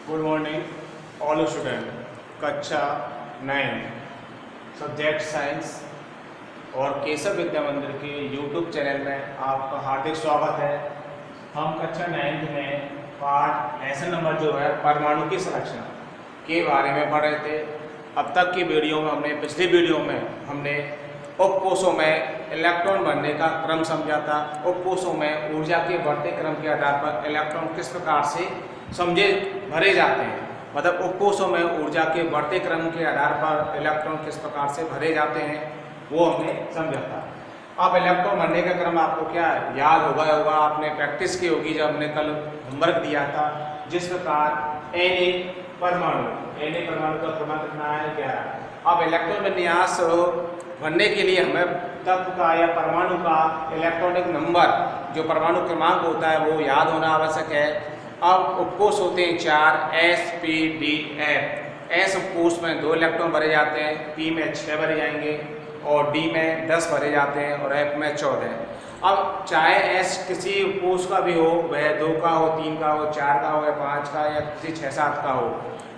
Good morning all student. कक्षा 9 subject science और केशव विद्या मंदिर के यूट्यूब चैनल में आपका हार्दिक स्वागत है। हम कक्षा 9 में पाठ लेसन नंबर जो है परमाणु की संरचना के बारे में पढ़ रहे थे। अब तक की वीडियो में पिछली वीडियो में हमने उपकोषों में इलेक्ट्रॉन बनने का क्रम समझा था। उपकोषों में ऊर्जा के बढ़ते क्रम के आधार पर इलेक्ट्रॉन किस प्रकार से भरे जाते हैं, मतलब उपकोषों में ऊर्जा के बढ़ते क्रम के आधार पर इलेक्ट्रॉन किस प्रकार से भरे जाते हैं वो हमने समझा था। अब इलेक्ट्रॉन भरने का क्रम आपको क्या याद होगा, आपने प्रैक्टिस की होगी जब हमने कल होमवर्क दिया था। जिस प्रकार Na परमाणु का क्रमांक कितना है 11। अब इलेक्ट्रॉन विन्यास भरने के लिए हमें तत्व का या परमाणु का इलेक्ट्रॉनिक नंबर जो परमाणु क्रमांक होता है वो याद होना आवश्यक है। अब उपकोष होते हैं 4 S P D F। S उपकोष में 2 इलेक्ट्रॉन भरे जाते हैं, P में 6 भरे जाएंगे और D में 10 भरे जाते हैं और F में 14। अब चाहे S किसी उपकोष का भी हो, वह 2 का हो, 3 का हो, 4 का हो या 5 का या किसी 6-7 का हो,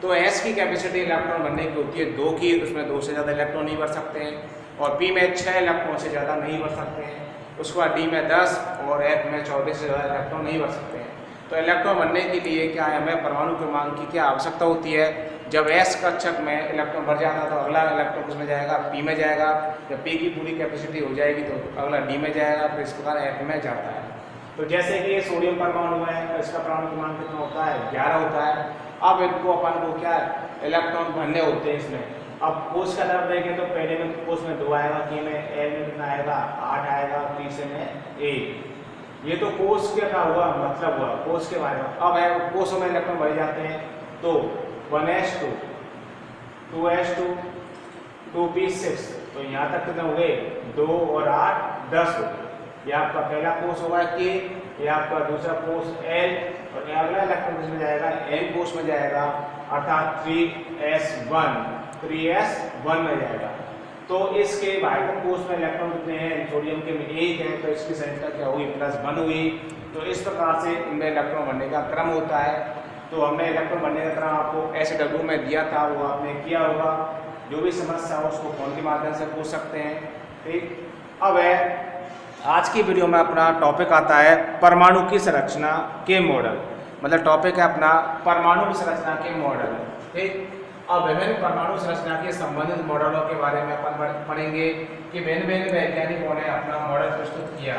तो S की कैपेसिटी इलेक्ट्रॉन भरने की होती है 2 की, उसमें 2 से ज़्यादा इलेक्ट्रॉन नहीं भर सकते हैं। और P में 6 इलेक्ट्रॉन से ज़्यादा नहीं भर सकते हैं। उसके बाद D में 10 और F में 14 से ज़्यादा इलेक्ट्रॉन नहीं भर सकते हैं। तो इलेक्ट्रॉन बनने के लिए क्या है, हमें परमाणु क्रमांक की क्या आवश्यकता होती है। जब S कक्षक में इलेक्ट्रॉन भर जाता है तो अगला इलेक्ट्रॉन किसमें जाएगा, P में जाएगा। जब P की पूरी कैपेसिटी हो जाएगी तो अगला D में जाएगा, फिर इस प्रकार F में जाता है। तो जैसे कि ये सोडियम परमाणु है, इसका परमाणु क्रमांक कितना होता है 11 होता है। अब इनको अपन को क्या इलेक्ट्रॉन भरने होते हैं इसमें। अब कोष का तरफ देखें तो पहले में कोष में 2 आएगा, K में L में कितना आएगा 8 आएगा, तीसरे में 1। ये तो कोष के का हुआ मतलब हुआ कोष के बारे में। अब है कोषों में इलेक्ट्रॉन भरे जाते हैं तो 1s2 2s2 2p6, तो यहाँ तक कितने हो गए 2 और 8 10 हो गए। ये आपका पहला कोष होगा K, ये आपका दूसरा कोष L और अगला इलेक्ट्रॉन किसमें जाएगा N कोष में जाएगा, अर्थात 3s1 में जाएगा। तो इसके बाइटम कोष में इलेक्ट्रॉन कितने हैं, सोडियम के में 1 है, तो इसकी संख्या क्या हुई +1 हुई। तो इस प्रकार से इनमें इलेक्ट्रॉन भरने का क्रम होता है। तो हमने इलेक्ट्रॉन भरने का क्रम आपको SW में दिया था, वो आपने किया होगा। जो भी समस्या हो उसको फोन के माध्यम से पूछ सकते हैं। ठीक, अब है आज की वीडियो में अपना टॉपिक आता है परमाणु की संरचना के मॉडल, मतलब टॉपिक है अपना परमाणु की संरचना के मॉडल। ठीक, अब विभिन्न परमाणु संरचना के संबंधित मॉडलों के बारे में अपन पढ़ेंगे कि भिन्न वैज्ञानिकों ने अपना मॉडल प्रस्तुत किया।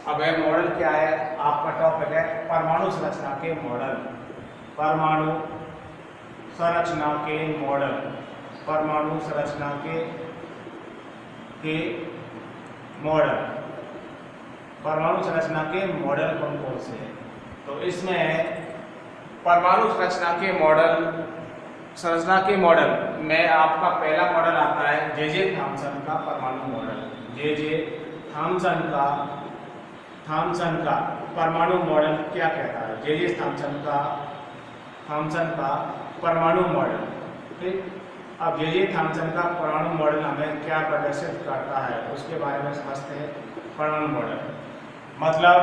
अब यह मॉडल क्या है, आपका टॉपिक है परमाणु संरचना के मॉडल। परमाणु संरचना के मॉडल, परमाणु संरचना के मॉडल, परमाणु संरचना के मॉडल कौन कौन से हैं। तो इसमें परमाणु संरचना के मॉडल में आपका पहला मॉडल आता है जे थॉम्सन का परमाणु मॉडल। जे थॉम्सन का परमाणु मॉडल क्या कहता है, जे थॉम्सन का परमाणु मॉडल। ठीक, अब जे थॉम्सन का परमाणु मॉडल हमें क्या प्रदर्शित करता है उसके बारे में समझते हैं। परमाणु मॉडल मतलब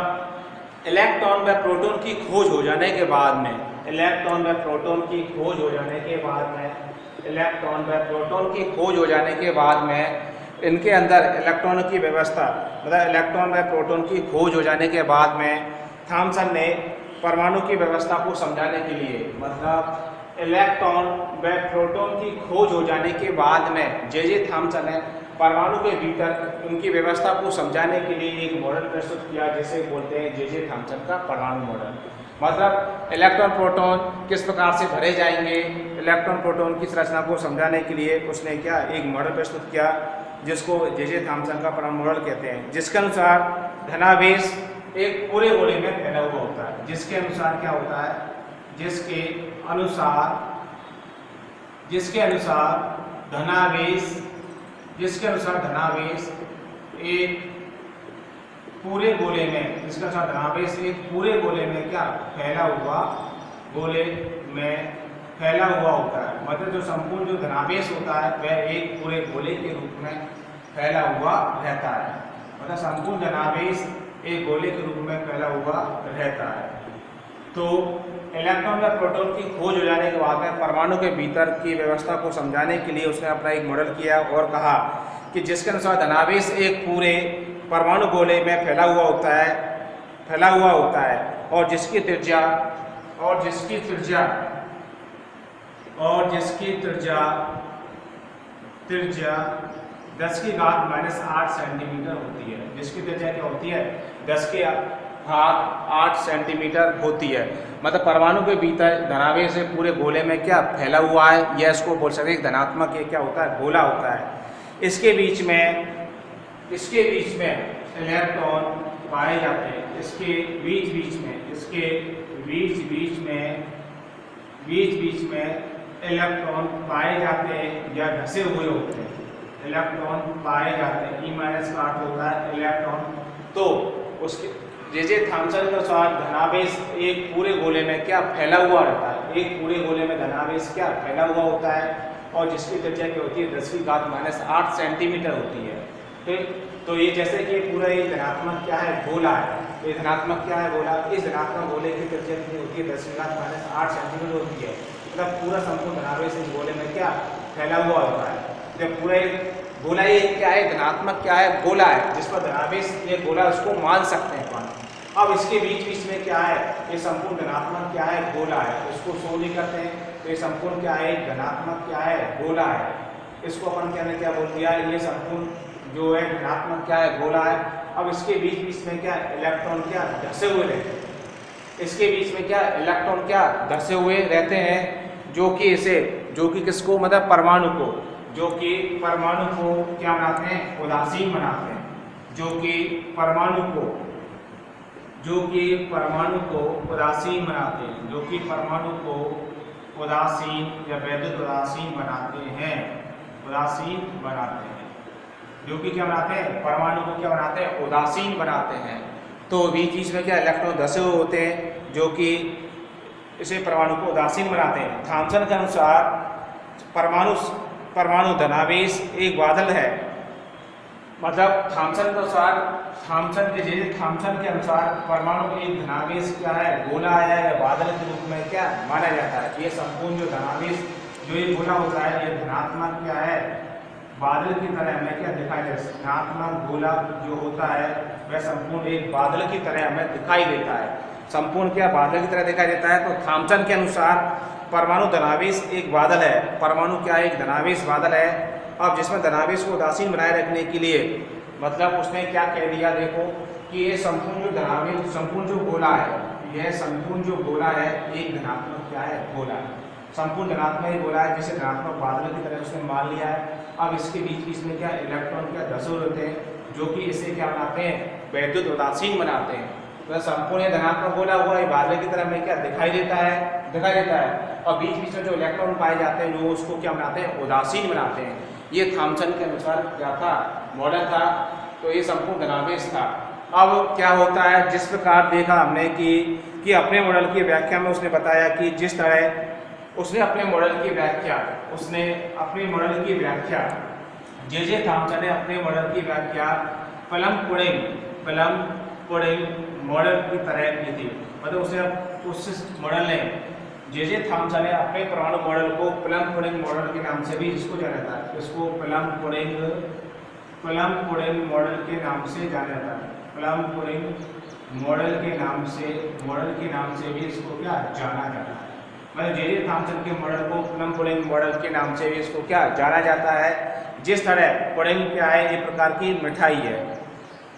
इलेक्ट्रॉन व प्रोटॉन की खोज हो जाने के बाद में, इलेक्ट्रॉन व प्रोटॉन की खोज हो जाने के बाद में, इलेक्ट्रॉन व प्रोटॉन की खोज हो जाने के बाद में इनके अंदर इलेक्ट्रॉन की व्यवस्था, मतलब इलेक्ट्रॉन व प्रोटॉन की खोज हो जाने के बाद में थॉम्सन ने परमाणु की व्यवस्था को समझाने के लिए, मतलब इलेक्ट्रॉन व प्रोटॉन की खोज हो जाने के बाद में जे थॉम्सन ने परमाणु के भीतर उनकी व्यवस्था को समझाने के लिए एक मॉडल प्रस्तुत किया जिसे बोलते हैं जे थॉम्सन का परमाणु मॉडल। मतलब इलेक्ट्रॉन प्रोटॉन किस प्रकार से भरे जाएंगे, इलेक्ट्रॉन प्रोटॉन की संरचना को समझाने के लिए उसने क्या एक मॉडल प्रस्तुत किया जिसको जे थॉम्सन का परमाणु मॉडल कहते हैं। जिसके अनुसार धनावेश एक पूरे गोले में फैला हुआ होता है। जिसके अनुसार क्या होता है, जिसके अनुसार धनावेश एक पूरे गोले में, जिसका धनावेश एक पूरे गोले में क्या फैला हुआ होता है। मतलब जो संपूर्ण जो धनावेश होता है वह एक पूरे गोले के रूप में फैला हुआ रहता है। मतलब संपूर्ण धनावेश एक गोले के रूप में फैला हुआ रहता है। तो इलेक्ट्रॉन या प्रोटॉन की खोज हो जाने के बाद में परमाणु के भीतर की व्यवस्था को समझाने के लिए उसने अपना एक मॉडल किया और कहा कि जिसके अनुसार धनावेश एक पूरे परमाणु गोले में फैला हुआ होता है और जिसकी त्रिज्या 10 की घात -8 सेंटीमीटर होती है। जिसकी त्रिज्या क्या होती है? 10 की घात 8 सेंटीमीटर होती है। मतलब परमाणु के भीतर धनावेश से पूरे गोले में क्या फैला हुआ है, यह इसको बोल सकते हैं धनात्मक ये क्या होता है? गोला होता है। इसके बीच में इलेक्ट्रॉन पाए जाते हैं। इसके बीच में इलेक्ट्रॉन पाए जाते हैं या धसे हुए होते हैं। इलेक्ट्रॉन पाए जाते हैं, E- का अर्थ होता है इलेक्ट्रॉन। तो उसके जे थॉम्सन के अनुसार धनावेश एक पूरे गोले में क्या फैला हुआ रहता है। एक पूरे गोले में धनावेश क्या फैला हुआ होता है और जिसकी त्रिज्या क्या होती है? 10 की घात -8 सेंटीमीटर होती है। ठीक, तो ये जैसे कि पूरा ये धनात्मक क्या है? गोला है। ये धनात्मक क्या है? गोला। इस धनात्मक गोले की त्रिज्या कितनी होती है? 10 की घात -8 सेंटीमीटर होती है। मतलब पूरा संपूर्ण धनावेश इस गोले में क्या फैला हुआ होता है। जब पूरा गोला ये क्या है? धनात्मक क्या है? गोला है, जिस पर धनावेश ये गोला उसको मान सकते हैं अपन। अब इसके बीच में क्या है? ये संपूर्ण धनात्मक क्या है? गोला है। इसको शो नहीं करते हैं तो ये संपूर्ण क्या है? धनात्मक क्या है? गोला है। इसको अपन क्या बोल दिया? ये संपूर्ण जो है धनात्मक क्या है? गोला है। अब इसके बीच में क्या इलेक्ट्रॉन क्या धसे हुए रहते हैं। इसके बीच में क्या इलेक्ट्रॉन क्या धसे हुए रहते हैं, जो कि किसको मतलब परमाणु को, जो कि परमाणु को क्या बनाते हैं? उदासीन बनाते हैं। जो कि परमाणु को उदासीन बनाते हैं। जो कि परमाणु को उदासीन या वैद्युत उदासीन बनाते हैं। जो कि क्या बनाते हैं? परमाणु को क्या बनाते हैं? उदासीन बनाते हैं। तो बीच में क्या इलेक्ट्रॉन धसे हुए होते हैं, जो कि इसे परमाणु को उदासीन बनाते हैं। थॉम्सन के अनुसार परमाणु धनावेश एक बादल है। मतलब थॉम्सन के अनुसार परमाणु एक धनावेश क्या है? गोला है या बादल के रूप में क्या माना जाता है। ये संपूर्ण जो धनावेश जो ये गोला होता है, ये धनात्मक क्या है? बादल की तरह हमें क्या दिखाई देता है? धनात्मक गोला जो होता है वह संपूर्ण एक बादल की तरह हमें दिखाई देता है। संपूर्ण क्या बादल की तरह दिखाई देता है। तो थॉम्सन के अनुसार परमाणु धनावेश एक बादल है। परमाणु क्या एक धनावेश बादल है। अब जिसमें धनावेश को उदासीन बनाए रखने के लिए मतलब उसने क्या कह दिया? देखो कि ये संपूर्ण जो गोला है, यह संपूर्ण जो गोला है एक धनात्मक क्या है? गोला। संपूर्ण धनात्मक गोला है, जिसे धनात्मक बादल की तरह उसने मान लिया है। अब इसके बीच में क्या इलेक्ट्रॉन क्या धसे होते हैं, जो कि इसे क्या बनाते हैं? वैद्युत उदासीन बनाते हैं। तो संपूर्ण धनात्मक गोला हुआ, ये बादल की तरह हमें क्या दिखाई देता है। और बीच में जो इलेक्ट्रॉन पाए जाते हैं, जो उसको क्या बनाते हैं? उदासीन बनाते हैं। ये थॉम्सन के अनुसार क्या था? मॉडल था। तो ये संपूर्ण धनावेश था। अब क्या होता है? जिस प्रकार देखा हमने कि अपने मॉडल की व्याख्या में उसने बताया कि जिस तरह उसने अपने मॉडल की व्याख्या जे थॉम्सन ने अपने मॉडल की व्याख्या प्लम पुडिंग मॉडल की तरह की थी। मतलब उस मॉडल ने जे थॉम्सन ने अपने परमाणु मॉडल को प्लम पुडिंग मॉडल के नाम से भी इसको जाना जाता है। इसको प्लम पुडिंग मॉडल के नाम से जाना जाता है। प्लम पुडिंग मॉडल के नाम से भी इसको क्या जाना जाता है। मतलब जे थॉम्सन के मॉडल को प्लम पुडिंग मॉडल के नाम से भी इसको क्या जाना जाता है। जिस तरह पुडिंग क्या है? एक प्रकार की मिठाई है।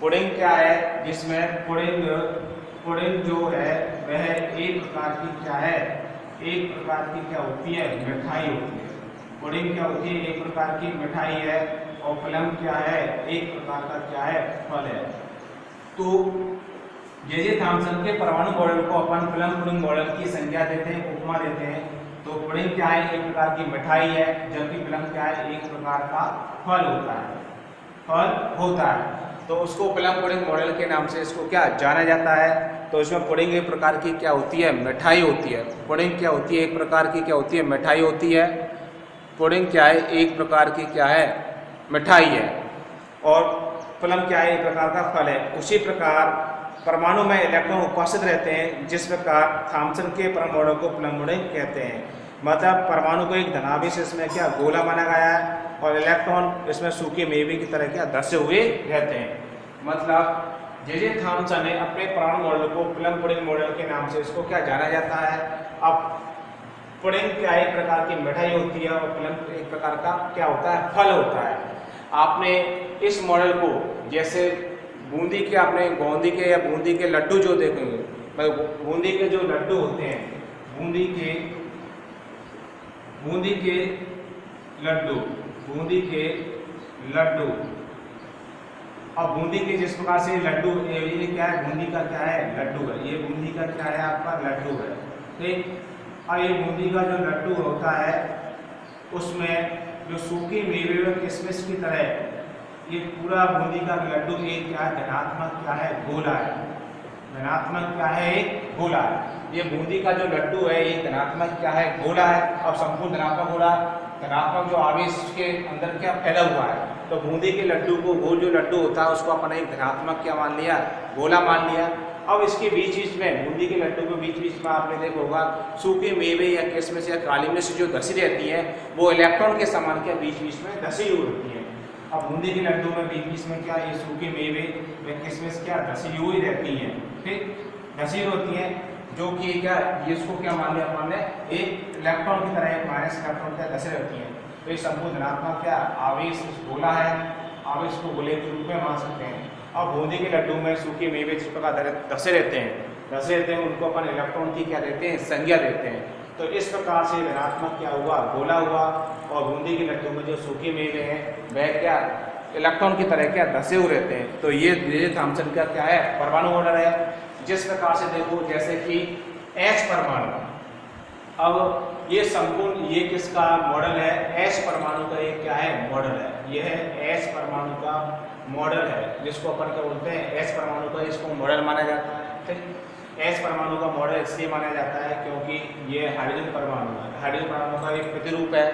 पुडिंग क्या है? जिसमें पुडिंग जो है वह एक प्रकार की क्या है? एक प्रकार की क्या होती है? मिठाई होती है। पुडिंग क्या होती है? एक प्रकार की मिठाई है। और प्लम क्या है? एक प्रकार का क्या है? फल है। तो जे थॉम्सन के परमाणु मॉडल को अपन प्लम पुडिंग मॉडल की संज्ञा देते हैं, उपमा देते हैं। तो पुडिंग क्या है? एक प्रकार की मिठाई है, जबकि प्लम क्या है? एक प्रकार का फल होता है। तो उसको प्लम पुडिंग मॉडल के नाम से इसको क्या जाना जाता है। तो इसमें पुडिंग एक प्रकार की क्या होती है? मिठाई होती है। पुडिंग क्या होती है? एक प्रकार की क्या होती है? मिठाई होती है। पुडिंग क्या है? एक प्रकार की क्या है? मिठाई है। और प्लम क्या है? एक प्रकार का फल है। उसी प्रकार परमाणु में इलेक्ट्रॉन उपस्थित रहते हैं, जिस प्रकार थॉम्सन के परमाणु मॉडल को प्लम मॉडल कहते हैं। मतलब परमाणु को एक धनावेश इसमें क्या गोला माना गया है और इलेक्ट्रॉन इसमें सूखे मेवे की तरह क्या धसे हुए रहते हैं। मतलब जे थॉम्सन ने अपने परमाणु मॉडल को प्लम पुडिंग मॉडल के नाम से इसको क्या जाना जाता है। अब पुडिंग क्या एक प्रकार की मिठाई होती है और प्लम एक प्रकार का क्या होता है, फल होता है। आपने इस मॉडल को जैसे बूंदी के, आपने गोंदी के या बूंदी के लड्डू जो देखेंगे, मतलब बूंदी के जो लड्डू होते हैं, बूंदी के लड्डू, अब बूंदी के जिस प्रकार से लड्डू, ये क्या है, बूंदी का क्या है, लड्डू है। ये बूंदी का क्या है, आपका लड्डू है, ठीक। और ये बूंदी का जो लड्डू होता है उसमें जो सूखी मेवे व किशमिश की तरह ये पूरा बूंदी का लड्डू एक क्या है, धनात्मक क्या है, गोला है। धनात्मक क्या है, एक गोला है। ये बूंदी का जो लड्डू है ये धनात्मक क्या है, गोला है। अब संपूर्ण धनात्मक गोला, धनात्मक जो आवेश के अंदर क्या फैला हुआ है, तो बूंदी के लड्डू को, गोल जो लड्डू होता है उसको अपन एक धनात्मक क्या मान लिया, गोला मान लिया। अब इसके बीच बीच में, बूंदी के लड्डू के बीच बीच में आपने देखा होगा सूखे मेवे या किशमिश या काली मिर्च जो धसी रहती है वो इलेक्ट्रॉन के समान क्या बीच बीच में धसी हुई होती है। अब बूंदी के लड्डू में बीच बीच में क्या ये सूखे मेवे या किशमिश क्या धसी हुई रहती हैं, ठीक, धसी होती हैं, जो कि क्या इसको क्या मान लिया अपन ने, एक इलेक्ट्रॉन की तरह, एक माइनस इलेक्ट्रॉन क्या धसी रहती हैं। तो ये संपूर्ण धनात्मक क्या आवेश गोला है, आवेश को गोले के रूप में मान सकते हैं। अब बूंदी के लड्डू में सूखे मेवे जिस प्रकार धसे रहते हैं उनको अपन इलेक्ट्रॉन की क्या देते हैं, संज्ञा देते हैं। तो इस प्रकार से धनात्मक क्या हुआ, गोला हुआ, और बूंदी के लड्डू में जो सूखे मेवे हैं वह क्या इलेक्ट्रॉन की तरह क्या धसे हुए रहते हैं। तो ये जे थॉम्सन का क्या है, परमाणु मॉडल है। जिस प्रकार से देखो जैसे कि H परमाणु, अब ये संपूर्ण ये किसका मॉडल है, H परमाणु का ये क्या है, मॉडल है। यह है H परमाणु का मॉडल है, जिसको अपन क्या बोलते हैं, H परमाणु का इसको मॉडल माना जाता है, ठीक। H परमाणु का मॉडल इसलिए माना जाता है क्योंकि ये हाइड्रोजन परमाणु है, हाइड्रोजन परमाणु का एक प्रतिरूप है।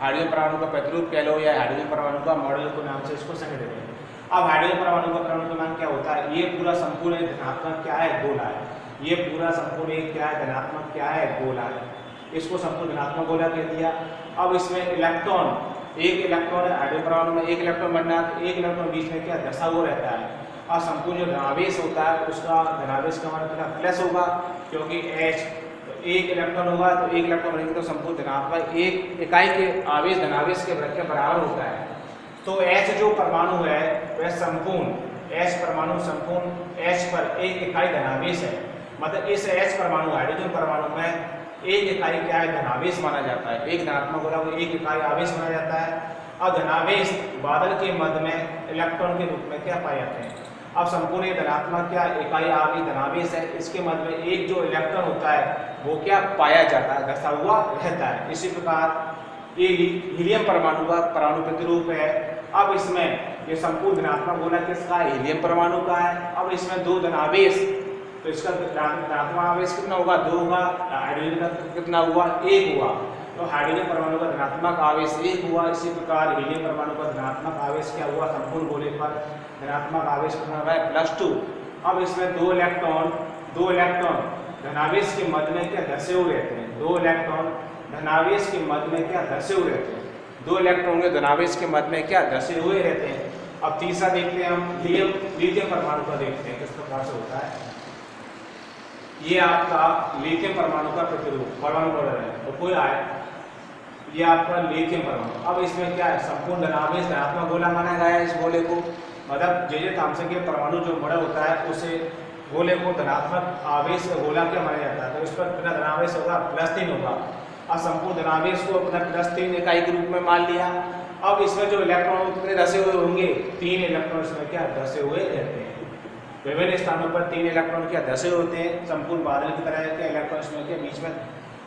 हाइड्रोजन परमाणु का प्रतिरूप कह लो या हाइड्रोजन परमाणु का मॉडल को नाम से इसको संज्ञा देते हैं। अब हाइड्रोजन परमाणु का परमाणु क्रमांक क्या होता है, ये पूरा संपूर्ण धनात्मक क्या है, गोला है। ये पूरा संपूर्ण क्या है, धनात्मक क्या है, गोला है। इसको संपूर्ण धनात्मक गोला कह दिया। अब इसमें इलेक्ट्रॉन, एक इलेक्ट्रॉन है हाइड्रोजन परमाणु में, एक इलेक्ट्रॉन बनना है, एक इलेक्ट्रॉन बीच में क्या धसा हुआ रहता है। और संपूर्ण जो धनावेश होता है उसका धनावेश का मतलब प्लस होगा, क्योंकि H तो एक इलेक्ट्रॉन होगा, तो एक इलेक्ट्रॉन बनेंगे तो संपूर्ण धनात्मक एक इकाई के आवेश धनावेश के बराबर होता है। तो H जो परमाणु है वह संपूर्ण H परमाणु संपूर्ण H पर एक इकाई धनावेश है। मतलब इस H परमाणु हाइड्रोजन परमाणु में एक इकाई क्या है, धनावेश माना जाता है। एक धनात्मक गोला को एक इकाई आवेश माना जाता है। अब धनावेश बादल के मध्य में इलेक्ट्रॉन के रूप में क्या पाए जाते हैं। अब संपूर्ण धनात्मक क्या इकाई आवेश धनावेश है, इसके मध्य में एक जो इलेक्ट्रॉन होता है वो क्या पाया जाता है, धसा हुआ रहता है। इसी प्रकार ये हीलियम परमाणु का परमाणु प्रतिरूप है। अब इसमें ये संपूर्ण धनात्मक गोला किसका है, हीलियम परमाणु का है। अब इसमें दो धनावेश, तो इसका धनात्मक आवेश कितना होगा, 2 होगा। हाइड्रोजन का कितना हुआ, 1 हुआ। तो हाइड्रोजन परमाणु का धनात्मक आवेश 1 हुआ। इसी प्रकार हीलियम परमाणु का धनात्मक आवेश क्या हुआ, संपूर्ण गोले पर धनात्मक आवेश कितना हुआ है, +2। अब इसमें दो इलेक्ट्रॉन धनावेश के मध्य में क्या धसे हुए रहते हैं। 2 इलेक्ट्रॉन धनावेश के मध्य में क्या धसे हुए रहते हैं। 2 इलेक्ट्रॉन के धनावेश के मध्य में क्या धसे हुए रहते हैं। अब तीसरा देखते हैं हम लिथियम परमाणु का, देखते हैं किस प्रकार से होता है। ये आपका लिथियम परमाणु का प्रतिरूप परमाणु मॉडल है। तो कोई आए, ये आपका लिथियम परमाणु। अब इसमें क्या है, संपूर्ण धनावेश धनात्मक गोला माना गया है इस गोले को। मतलब जे थॉम्सन के परमाणु जो मॉडल होता है उसे गोले को धनात्मक आवेश का गोला क्या माना जाता है। तो इस पर कितना धनावेश होगा, +3 होगा। और संपूर्ण धनावेश को अपना +3 इकाई के रूप में मान लिया। अब इसमें जो इलेक्ट्रॉन कितने धसे हुए होंगे, 3 इलेक्ट्रॉन इसमें क्या धसे हुए रहते हैं। विभिन्न स्थानों पर 3 इलेक्ट्रॉन क्या धसे होते हैं। संपूर्ण बादल की तरह के इलेक्ट्रॉन इसमें के बीच में,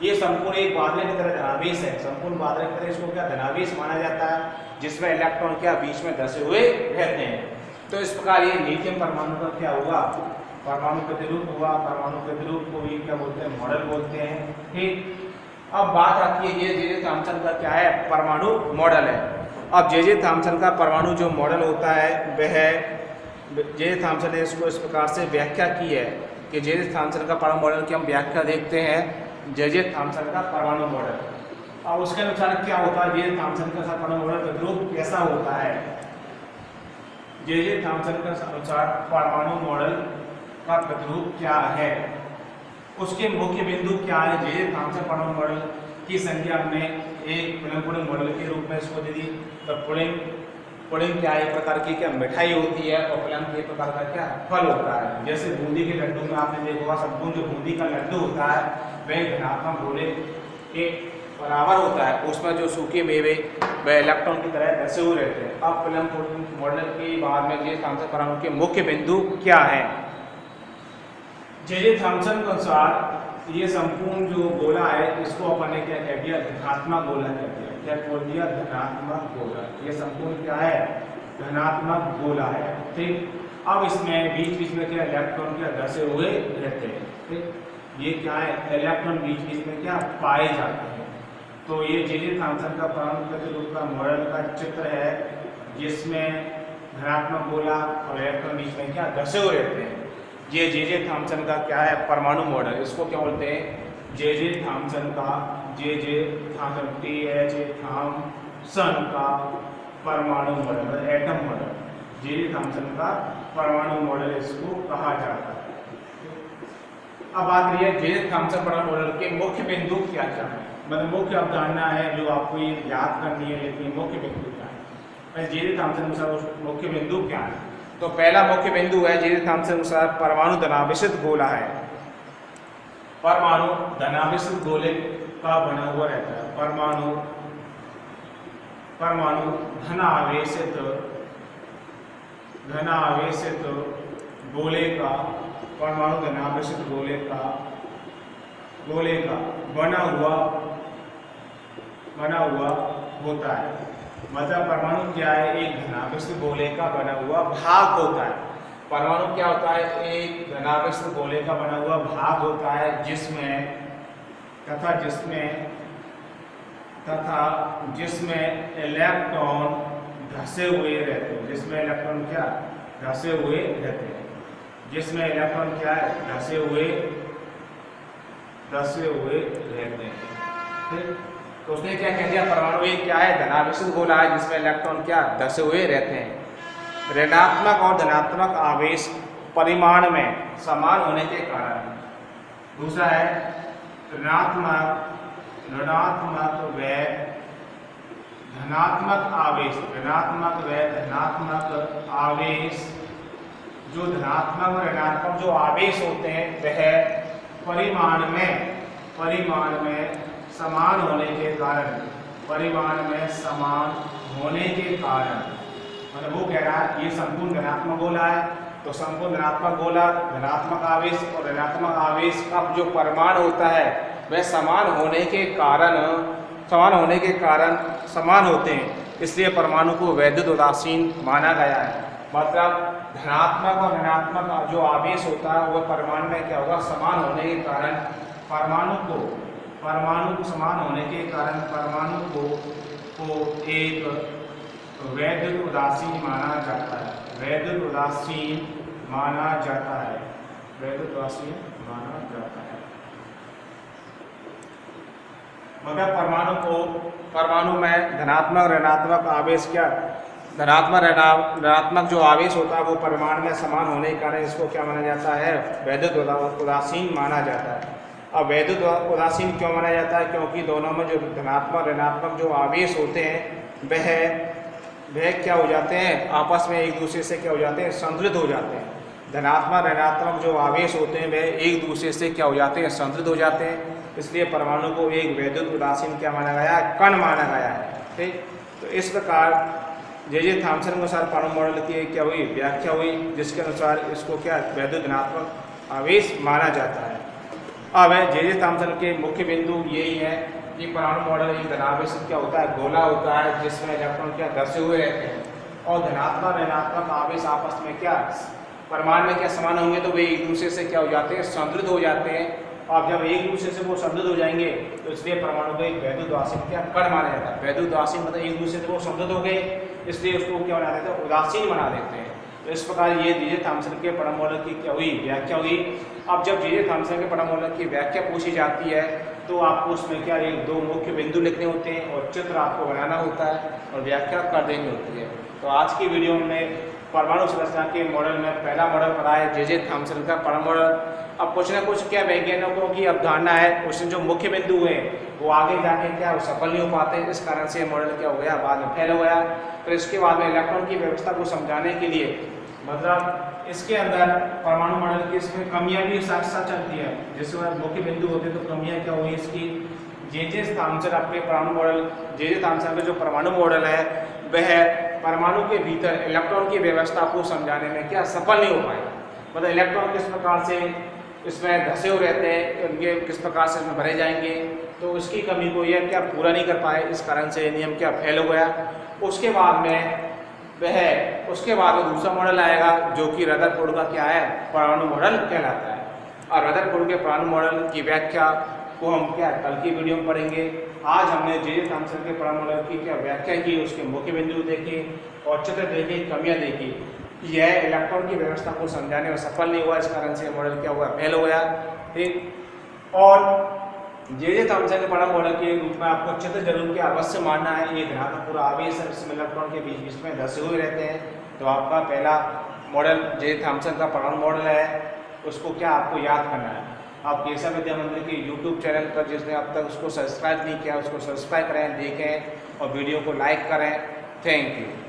ये संपूर्ण एक बादल की तरह धनावेश है। संपूर्ण बादल की तरह इसको क्या धनावेश माना जाता है, जिसमें इलेक्ट्रॉन क्या बीच में धसे हुए रहते हैं। तो इस प्रकार ये लिथियम परमाणु का क्या हुआ, परमाणु प्रतिरूप हुआ। परमाणु प्रतिरूप को भी क्या बोलते हैं, मॉडल बोलते हैं, ठीक। अब बात आती है ये जे थॉम्सन का क्या है, परमाणु मॉडल है। अब जे थॉम्सन का परमाणु जो मॉडल होता है वह जे थॉमसन ने इसको इस प्रकार से व्याख्या की है कि जे थॉमसन का परमाणु मॉडल की हम व्याख्या देखते हैं, जे थॉमसन का परमाणु मॉडल। अब उसके अनुसार क्या होता है, जे थॉमसन का परमाणु मॉडल प्रतिरूप कैसा होता है। जे थॉमसन के अनुसार परमाणु मॉडल का प्रतिरूप क्या है, उसके मुख्य बिंदु क्या है। जे थॉमसन परमाणु मॉडल की संख्या हमने एक पुडिंग मॉडल के रूप में इसको दे दी। तो पुडिंग क्या एक प्रकार की क्या मिठाई होती है और प्लम के प्रकार का क्या फल होता है। जैसे बूंदी के लड्डू में आपने देखा होगा, संपूर्ण जो बूंदी का लड्डू होता है वह धनात्मक गोले के बराबर होता है, उसमें जो सूखे मेवे वह इलेक्ट्रॉन की तरह धसे हुए रहते हैं। अब प्लम पुडिंग मॉडल के बाद में जे थॉमसन परमाणु के मुख्य बिंदु क्या है। जे थॉमसन के अनुसार ये संपूर्ण जो गोला है इसको अपन ने क्या कह दिया, धनात्मक गोला कह दिया। क्या बोल दिया, धनात्मक गोला। ये संपूर्ण क्या है, धनात्मक गोला है। ठीक, अब इसमें बीच बीच में क्या इलेक्ट्रॉन क्या धसे हुए रहते हैं। ठीक, ये क्या है, इलेक्ट्रॉन बीच बीच में क्या पाए जाते हैं। तो ये जे थॉमसन का परमाणु प्रतिरूप का मॉडल का चित्र है, जिसमें धनात्मक गोला और इलेक्ट्रॉन बीच में क्या धसे हुए रहते हैं। ये जे थॉमसन का क्या है परमाणु मॉडल, इसको क्या बोलते हैं, जे थॉमसन का, जे थॉमसन थॉमसन का परमाणु model, atom model. J Thomson का परमाणु मॉडल इसको कहा जाता है। अब बात रही है जे थॉमसन परमाणु मॉडल के मुख्य बिंदु क्या क्या है, मतलब मुख्य अवधारणा है जो आपको ये याद करनी है, लेकिन मुख्य बिंदु क्या है। जे थॉमसन अनुसार मुख्य बिंदु क्या है। तो पहला मुख्य बिंदु है जे थॉमसन अनुसार परमाणु धनावेशित गोला है। परमाणु धनावेशित गोले का बना हुआ रहता है। परमाणु धनावेशित गोले का, परमाणु धनावेशित गोले का बना हुआ होता है। मतलब परमाणु क्या है, एक धनावेशित गोले का बना हुआ भाग होता है। परमाणु क्या होता है, एक धनावेशित गोले का बना हुआ भाग होता है, जिसमें इलेक्ट्रॉन धसे हुए रहते हैं। जिसमें इलेक्ट्रॉन क्या धसे हुए रहते हैं, जिसमें इलेक्ट्रॉन क्या है धसे हुए रहते हैं। ठीक, तो उसने क्या कह दिया, परमाणु एक क्या है, धनावेशित गोला है जिसमें इलेक्ट्रॉन क्या धसे हुए रहते हैं। ऋणात्मक और धनात्मक आवेश परिमाण में समान होने के कारण। दूसरा है ऋणात्मक व धनात्मक आवेश, जो धनात्मक और ऋणात्मक जो आवेश होते हैं वह परिमाण में समान होने के कारण, मतलब वो कह रहा है ये संपूर्ण धनात्मक गोला है, तो संपूर्ण धनात्मक गोला धनात्मक आवेश और ऋणात्मक आवेश का जो परिमाण होता है वह समान होने के कारण समान होते हैं, इसलिए परमाणु को वैद्युत उदासीन माना गया है। मतलब धनात्मक और ऋणात्मक जो आवेश होता है वह परमाणु में क्या होगा, समान होने के कारण परमाणु समान होने के कारण परमाणु को एक वैद्युत उदासीन माना जाता है। मतलब परमाणु में धनात्मक ऋणात्मक आवेश क्या, ऋणात्मक जो आवेश होता है वो परमाणु में समान होने के कारण इसको क्या माना जाता है, वैद्युत उदासीन माना जाता है। अब वैद्युत उदासीन क्यों माना जाता है, क्योंकि दोनों में जो धनात्मक ऋणात्मक जो आवेश होते हैं वह क्या हो जाते हैं, आपस में एक दूसरे से क्या हो जाते हैं, संतुलित हो जाते हैं। धनात्मक ऋणात्मक जो आवेश होते हैं वह एक दूसरे से क्या हो जाते हैं, संतुलित हो जाते हैं, इसलिए परमाणु को एक वैद्युत उदासीन क्या माना गया है, कण माना गया है। ठीक, तो इस प्रकार जे थॉमसन के अनुसार परमाणु मॉडल की क्या हुई, व्याख्या हुई, जिसके अनुसार इसको क्या वैद्युत धनात्मक आवेश माना जाता है। अब जे थॉमसन के मुख्य बिंदु यही है कि परमाणु मॉडल एक धनावेशित क्या होता है, गोला होता है जिसमें इलेक्ट्रॉन क्या धसे हुए रहते हैं, और धनात्मक ऋणात्मक आवेश आपस में क्या परमाणु में क्या समान होंगे तो वे एक दूसरे से क्या हो जाते हैं, संतुलित हो जाते हैं। और जब एक दूसरे से वो संतुलित हो जाएंगे तो इसलिए परमाणु को एक वैद्युत उदासीन क्या कण माना जाता है। वैद्युत उदासीन मतलब एक दूसरे से वो संतुलित हो गए, इसलिए उसको क्या बना देते हैं, उदासीन बना देते हैं। तो इस प्रकार ये जे जे थॉम्सन के परम मॉडल की क्या हुई, व्याख्या हुई। अब जब जे जे थॉम्सन के परम मॉडल की व्याख्या पूछी जाती है तो आपको उसमें क्या एक दो मुख्य बिंदु लिखने होते हैं और चित्र आपको बनाना होता है और व्याख्या कर देनी होती है। तो आज की वीडियो में परमाणु संरचना के मॉडल में पहला मॉडल पढ़ा है जे जे थॉम्सन का परम मॉडल। अब कुछ ना कुछ क्या वैज्ञानिकों की अवधारणा है, उसमें जो मुख्य बिंदु हैं वो आगे जाके क्या वो सफल नहीं हो पाते, इस कारण से मॉडल क्या हो गया, बाद में फेल हो गया। फिर इसके बाद में इलेक्ट्रॉन की व्यवस्था को समझाने के लिए मतलब इसके अंदर परमाणु मॉडल की इसमें कमियां भी साथ साथ चलती है। जैसे मुख्य बिंदु होते हैं तो कमियां क्या हुई इसकी, जे जे थॉम्सन अपने परमाणु मॉडल, जे जे थॉम्सन का जो परमाणु मॉडल है वह परमाणु के भीतर इलेक्ट्रॉन की व्यवस्था को समझाने में क्या सफल नहीं हो पाए। मतलब इलेक्ट्रॉन किस प्रकार से इसमें धसे हुए रहते हैं, उनके किस प्रकार से इसमें भरे जाएंगे, तो उसकी कमी को यह क्या पूरा नहीं कर पाए, इस कारण से नियम क्या फेल हो गया। उसके बाद में दूसरा मॉडल आएगा जो कि रदरफोर्ड का क्या है, परमाणु मॉडल कहलाता है। और रदरफोर्ड के परमाणु मॉडल की व्याख्या को हम क्या कल की वीडियो में पढ़ेंगे। आज हमने जे जे थॉम्सन के परमाणु मॉडल की क्या व्याख्या की, उसके मुख्य बिंदु देखे और चित्र देखे, कमियां देखी। यह इलेक्ट्रॉन की व्यवस्था को समझाने में सफल नहीं हुआ, इस कारण से मॉडल क्या हुआ, फेल हो गया। ठीक, और जे जे थॉम्सन के परमाणु मॉडल के रूप में आपको चित्र जरूर क्या अवश्य मानना है। ये ध्यान पूरा आवेश इलेक्ट्रॉन के बीच बीच में धसे हुए रहते हैं। तो आपका पहला मॉडल जे जे थॉम्सन का परमाणु मॉडल है, उसको क्या आपको याद करना है। आप केशव विद्या मंदिर के यूट्यूब चैनल पर जिसने अब तक उसको सब्सक्राइब नहीं किया उसको सब्सक्राइब करें, देखें और वीडियो को लाइक करें। Thank you.